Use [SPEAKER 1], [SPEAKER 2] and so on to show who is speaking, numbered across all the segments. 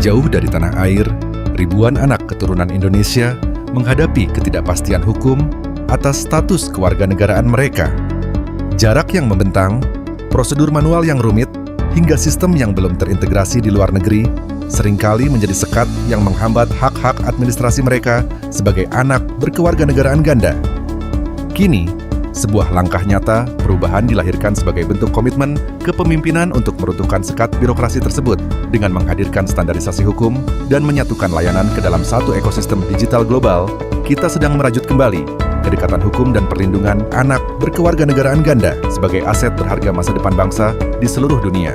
[SPEAKER 1] Jauh dari tanah air, ribuan anak keturunan Indonesia menghadapi ketidakpastian hukum atas status kewarganegaraan mereka. Jarak yang membentang, prosedur manual yang rumit, hingga sistem yang belum terintegrasi di luar negeri seringkali menjadi sekat yang menghambat hak-hak administrasi mereka sebagai anak berkewarganegaraan ganda. Kini, sebuah langkah nyata perubahan dilahirkan sebagai bentuk komitmen kepemimpinan untuk meruntuhkan sekat birokrasi tersebut dengan menghadirkan standarisasi hukum dan menyatukan layanan ke dalam satu ekosistem digital global. Kita sedang merajut kembali kedekatan hukum dan perlindungan anak berkewarganegaraan ganda sebagai aset berharga masa depan bangsa di seluruh dunia.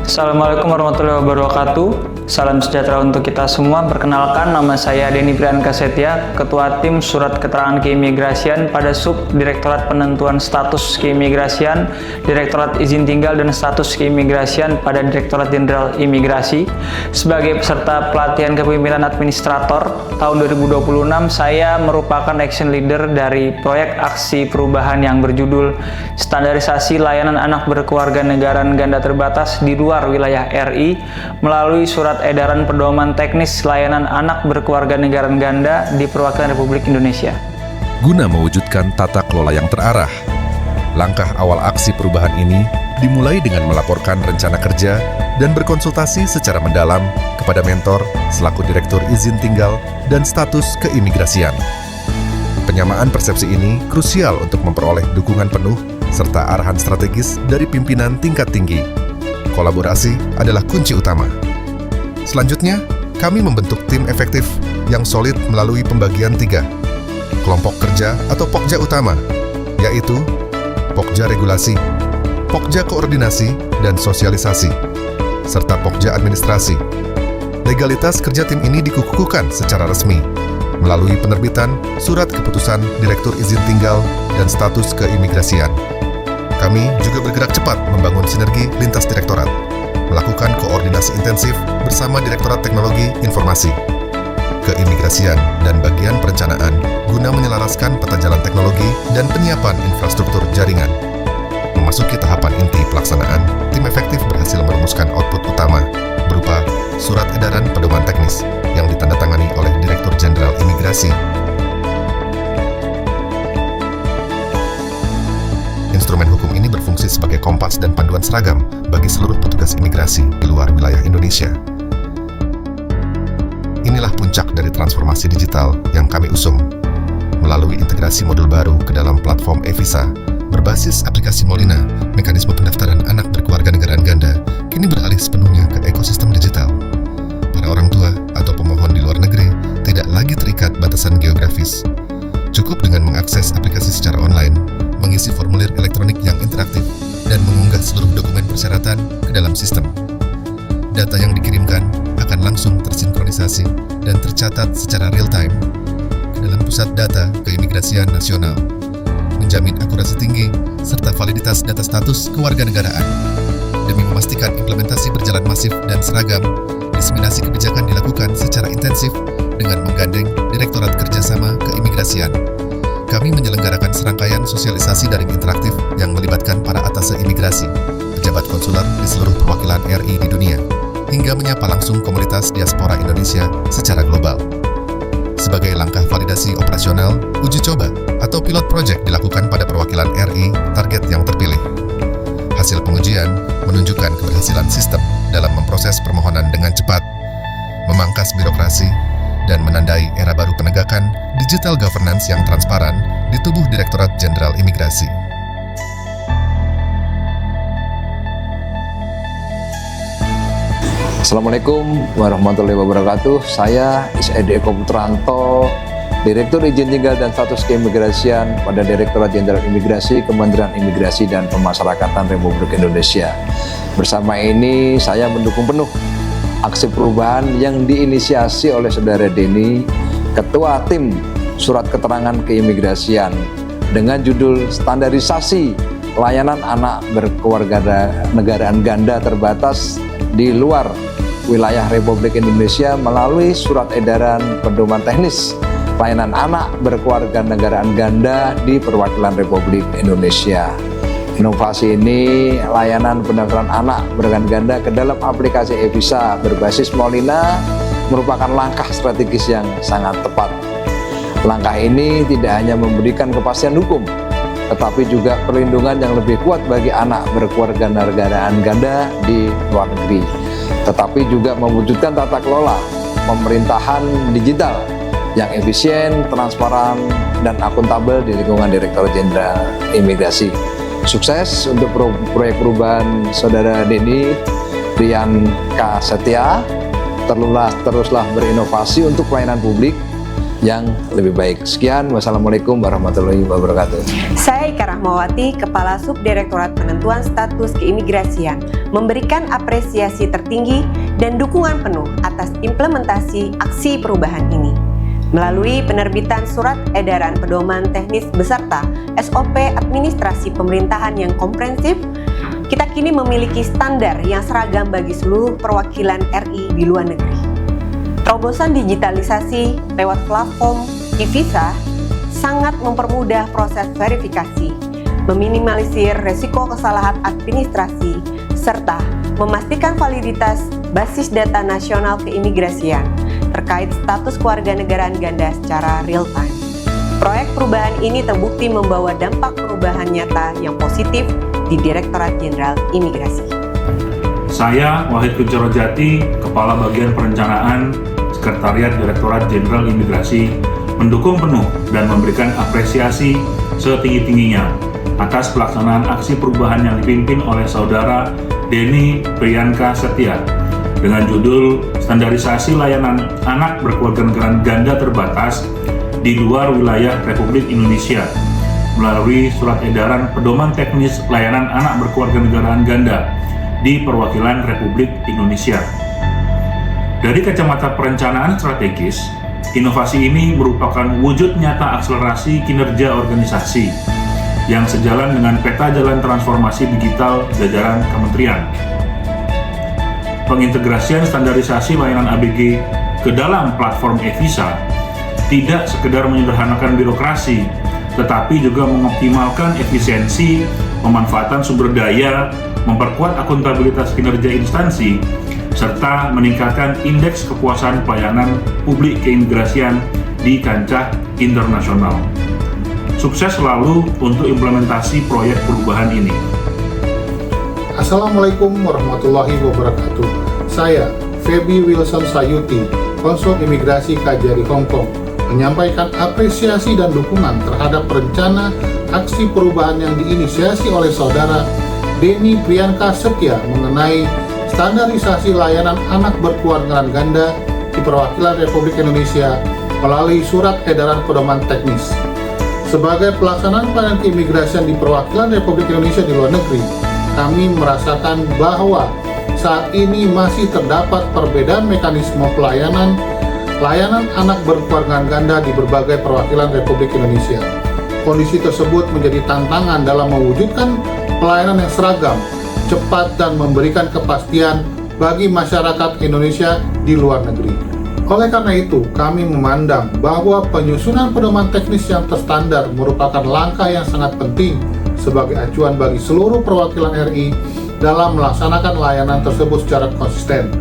[SPEAKER 2] Assalamualaikum warahmatullahi wabarakatuh. Salam sejahtera untuk kita semua. Perkenalkan, nama saya Denny Priyanka Setia, Ketua Tim Surat Keterangan Keimigrasian pada Sub Direktorat Penentuan Status Keimigrasian, Direktorat Izin Tinggal dan Status Keimigrasian pada Direktorat Jenderal Imigrasi. Sebagai peserta pelatihan kepemimpinan administrator tahun 2026, saya merupakan action leader dari proyek aksi perubahan yang berjudul Standarisasi Layanan Anak Berkewarganegaraan Ganda Terbatas di luar wilayah RI melalui Surat Edaran Pedoman Teknis Layanan Anak Berkewarganegaraan Ganda di Perwakilan Republik Indonesia.
[SPEAKER 1] Guna mewujudkan tata kelola yang terarah, langkah awal aksi perubahan ini dimulai dengan melaporkan rencana kerja dan berkonsultasi secara mendalam kepada mentor selaku Direktur Izin Tinggal dan Status Keimigrasian. Penyamaan persepsi ini krusial untuk memperoleh dukungan penuh serta arahan strategis dari pimpinan tingkat tinggi. Kolaborasi adalah kunci utama. Selanjutnya, kami membentuk tim efektif yang solid melalui pembagian 3 kelompok kerja atau Pokja utama, yaitu Pokja Regulasi, Pokja Koordinasi dan Sosialisasi, serta Pokja Administrasi. Legalitas kerja tim ini dikukuhkan secara resmi melalui penerbitan Surat Keputusan Direktur Izin Tinggal dan Status Keimigrasian. Kami juga bergerak cepat membangun sinergi lintas direktorat, melakukan koordinasi intensif bersama Direktorat Teknologi Informasi, Keimigrasian, dan bagian perencanaan guna menyelaraskan peta jalan teknologi dan penyiapan infrastruktur jaringan. Memasuki tahapan inti pelaksanaan, tim efektif berhasil merumuskan output utama berupa Surat Edaran Pedoman Teknis yang ditandatangani oleh Direktur Jenderal Imigrasi. Instrumen hukum ini berfungsi sebagai kompas dan panduan seragam bagi seluruh petugas imigrasi di luar wilayah Indonesia. Inilah puncak dari transformasi digital yang kami usung. Melalui integrasi modul baru ke dalam platform e-Visa berbasis aplikasi Molina, mekanisme pendaftaran anak berkewarganegaraan ganda kini beralih sepenuhnya ke ekosistem digital. Para orang tua atau pemohon di luar negeri tidak lagi terikat batasan geografis. Cukup dengan mengakses aplikasi secara online, mengisi formulir elektronik yang interaktif, dan mengunggah seluruh dokumen persyaratan ke dalam sistem. Data yang dikirimkan akan langsung tersinkronisasi dan tercatat secara real-time ke dalam pusat data keimigrasian nasional, menjamin akurasi tinggi serta validitas data status kewarganegaraan. Demi memastikan implementasi berjalan masif dan seragam, diseminasi kebijakan dilakukan secara intensif dengan menggandeng Direktorat Kerjasama Keimigrasian. Kami menyelenggarakan serangkaian sosialisasi daring interaktif yang melibatkan para atase imigrasi, pejabat konsuler di seluruh perwakilan RI di dunia, hingga menyapa langsung komunitas diaspora Indonesia secara global. Sebagai langkah validasi operasional, uji coba atau pilot project dilakukan pada perwakilan RI target yang terpilih. Hasil pengujian menunjukkan keberhasilan sistem dalam memproses permohonan dengan cepat, memangkas birokrasi, dan menandai era baru penegakan digital governance yang transparan di tubuh Direktorat Jenderal Imigrasi.
[SPEAKER 3] Assalamualaikum warahmatullahi wabarakatuh. Saya Is.Edi Eko Putranto, Direktur Izin Tinggal dan Status Keimigrasian pada Direktorat Jenderal Imigrasi, Kementerian Imigrasi dan Pemasyarakatan Republik Indonesia. Bersama ini saya mendukung penuh aksi perubahan yang diinisiasi oleh Saudara Denny, Ketua Tim Surat Keterangan Keimigrasian, dengan judul Standarisasi Layanan Anak Berkewarganegaraan Ganda Terbatas di luar wilayah Republik Indonesia melalui Surat Edaran Pedoman Teknis Layanan Anak Berkewarganegaraan Ganda di Perwakilan Republik Indonesia. Inovasi ini layanan pendaftaran anak berkeluarga ganda ke dalam aplikasi e-Visa berbasis Molina merupakan langkah strategis yang sangat tepat. Langkah ini tidak hanya memberikan kepastian hukum, tetapi juga perlindungan yang lebih kuat bagi anak berkewarganegaraan ganda di luar negeri, tetapi juga mewujudkan tata kelola pemerintahan digital yang efisien, transparan, dan akuntabel di lingkungan Direktorat Jenderal Imigrasi. Sukses untuk proyek perubahan Saudara Denny Priyanka Setia. Teruslah berinovasi untuk pelayanan publik yang lebih baik. Sekian, wassalamualaikum warahmatullahi wabarakatuh.
[SPEAKER 4] Saya Ika Rahmawati, Kepala Subdirektorat Penentuan Status Keimigrasian, memberikan apresiasi tertinggi dan dukungan penuh atas implementasi aksi perubahan ini. Melalui penerbitan Surat Edaran Pedoman Teknis beserta SOP Administrasi Pemerintahan yang komprehensif, kita kini memiliki standar yang seragam bagi seluruh perwakilan RI di luar negeri. Terobosan digitalisasi lewat platform e-Visa sangat mempermudah proses verifikasi, meminimalisir resiko kesalahan administrasi, serta memastikan validitas basis data nasional keimigrasian terkait status kewarganegaraan ganda secara real time. Proyek perubahan ini terbukti membawa dampak perubahan nyata yang positif di Direktorat Jenderal Imigrasi.
[SPEAKER 5] Saya Wahid Kunchorojati, Kepala Bagian Perencanaan Sekretariat Direktorat Jenderal Imigrasi, mendukung penuh dan memberikan apresiasi setinggi-tingginya atas pelaksanaan aksi perubahan yang dipimpin oleh Saudara Denny Priyanka Setia dengan judul Standarisasi Layanan Anak Berkewarganegaraan Ganda Terbatas di luar wilayah Republik Indonesia melalui Surat Edaran Pedoman Teknis Layanan Anak Berkewarganegaraan Ganda di Perwakilan Republik Indonesia. Dari kacamata perencanaan strategis, inovasi ini merupakan wujud nyata akselerasi kinerja organisasi yang sejalan dengan peta jalan transformasi digital jajaran kementerian. Pengintegrasian standarisasi layanan ABG ke dalam platform e-Visa tidak sekedar menyederhanakan birokrasi, tetapi juga mengoptimalkan efisiensi, pemanfaatan sumber daya, memperkuat akuntabilitas kinerja instansi, serta meningkatkan indeks kepuasan pelayanan publik keimigrasian di kancah internasional. Sukses selalu untuk implementasi proyek perubahan ini.
[SPEAKER 6] Assalamualaikum warahmatullahi wabarakatuh. Saya, Feby Wilson Sayuti, Konsul Imigrasi KJRI Hong Kong, menyampaikan apresiasi dan dukungan terhadap rencana aksi perubahan yang diinisiasi oleh Saudara Denny Priyanka Setia mengenai standarisasi layanan anak berkewarganegaraan ganda di Perwakilan Republik Indonesia melalui Surat Edaran Pedoman Teknis. Sebagai pelaksanaan pelayanan keimigrasian di Perwakilan Republik Indonesia di luar negeri, kami merasakan bahwa saat ini masih terdapat perbedaan mekanisme layanan anak berkewarganegaraan ganda di berbagai perwakilan Republik Indonesia. Kondisi tersebut menjadi tantangan dalam mewujudkan pelayanan yang seragam, cepat, dan memberikan kepastian bagi masyarakat Indonesia di luar negeri. Oleh karena itu, kami memandang bahwa penyusunan pedoman teknis yang terstandar merupakan langkah yang sangat penting sebagai acuan bagi seluruh perwakilan RI dalam melaksanakan layanan tersebut secara konsisten.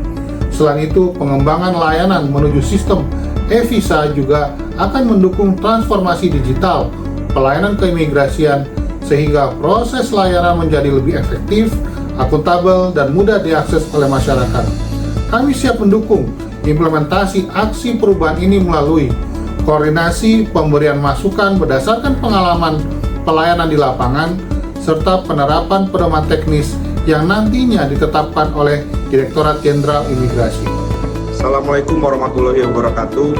[SPEAKER 6] Selain itu, pengembangan layanan menuju sistem e-Visa juga akan mendukung transformasi digital pelayanan keimigrasian sehingga proses layanan menjadi lebih efektif, akuntabel, dan mudah diakses oleh masyarakat. Kami siap mendukung implementasi aksi perubahan ini melalui koordinasi pemberian masukan berdasarkan pengalaman pelayanan di lapangan, serta penerapan pedoman teknis yang nantinya ditetapkan oleh Direktorat Jenderal Imigrasi.
[SPEAKER 7] Assalamualaikum warahmatullahi wabarakatuh.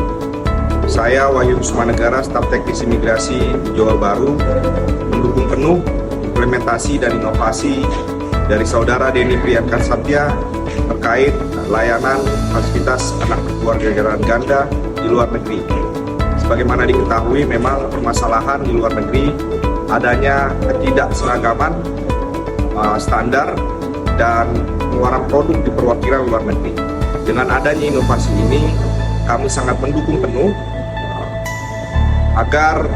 [SPEAKER 7] Saya Wahyu Kusmanegara, Staf Teknis Imigrasi Johor Bahru, mendukung penuh implementasi dan inovasi dari Saudara Denny Priyanka Setia terkait layanan fasilitas anak berkewarganegaraan ganda di luar negeri. Sebagaimana diketahui, memang permasalahan di luar negeri adanya ketidakseragaman standar dan pengeluaran produk di perwakilan luar negeri. Dengan adanya inovasi ini, kami sangat mendukung penuh agar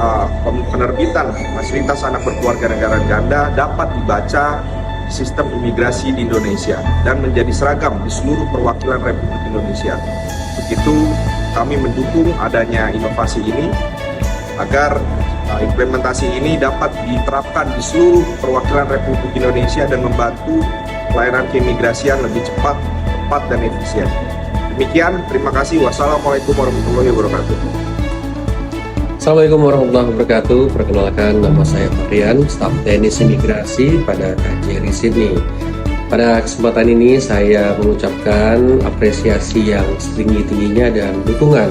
[SPEAKER 7] penerbitan fasilitas anak berkeluarga negara ganda dapat dibaca sistem imigrasi di Indonesia dan menjadi seragam di seluruh perwakilan Republik Indonesia. Begitu kami mendukung adanya inovasi ini agar implementasi ini dapat diterapkan di seluruh perwakilan Republik Indonesia dan membantu pelayanan keimigrasian lebih cepat, tepat, dan efisien. Demikian, terima kasih. Wassalamualaikum warahmatullahi wabarakatuh.
[SPEAKER 8] Assalamualaikum warahmatullahi wabarakatuh. Perkenalkan, nama saya Fahrian, staf teknis imigrasi pada KJRI Sydney. Pada kesempatan ini saya mengucapkan apresiasi yang setinggi-tingginya dan dukungan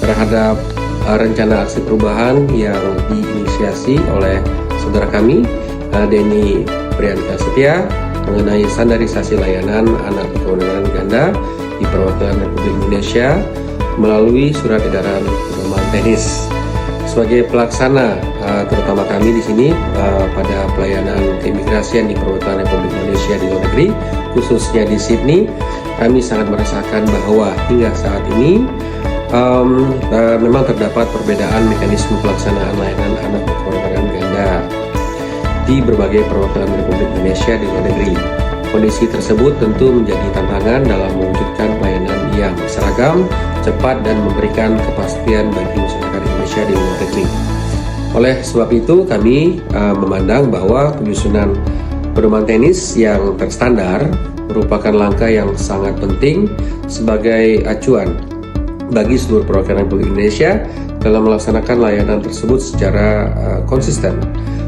[SPEAKER 8] terhadap rencana aksi perubahan yang diinisiasi oleh saudara kami, Denny Priyanka Setia, mengenai standarisasi layanan anak berkeluarga ganda di perwakilan Republik Indonesia melalui surat edaran pedoman teknis. Sebagai pelaksana, terutama kami di sini pada pelayanan keimigrasian di perwakilan Republik Indonesia di luar negeri, khususnya di Sydney, kami sangat merasakan bahwa hingga saat ini memang terdapat perbedaan mekanisme pelaksanaan layanan anak berkeluarga ganda di berbagai perwakilan Republik Indonesia di luar negeri. Kondisi tersebut tentu menjadi tantangan dalam mewujudkan pelayanan yang seragam, cepat, dan memberikan kepastian bagi masyarakat Indonesia di luar negeri. Oleh sebab itu, kami memandang bahwa penyusunan pedoman teknis yang terstandar merupakan langkah yang sangat penting sebagai acuan bagi seluruh perwakilan Republik Indonesia dalam melaksanakan layanan tersebut secara konsisten.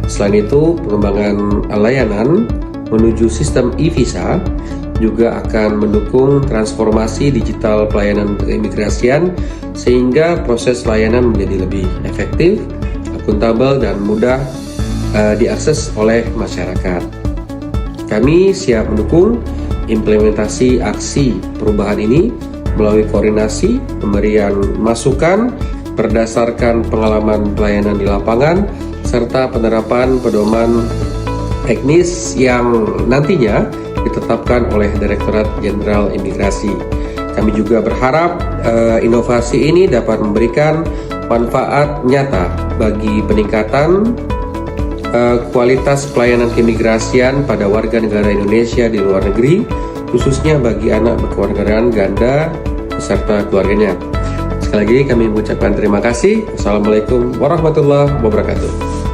[SPEAKER 8] Selain itu, pengembangan layanan menuju sistem e-visa juga akan mendukung transformasi digital pelayanan keimigrasian sehingga proses layanan menjadi lebih efektif, akuntabel, dan mudah diakses oleh masyarakat. Kami siap mendukung implementasi aksi perubahan ini melalui koordinasi, pemberian masukan berdasarkan pengalaman pelayanan di lapangan, serta penerapan pedoman teknis yang nantinya ditetapkan oleh Direktorat Jenderal Imigrasi. Kami juga berharap inovasi ini dapat memberikan manfaat nyata bagi peningkatan kualitas pelayanan keimigrasian pada warga negara Indonesia di luar negeri, khususnya bagi anak berkeluargaan ganda beserta keluarganya. Sekali lagi kami mengucapkan terima kasih. Assalamualaikum warahmatullahi wabarakatuh.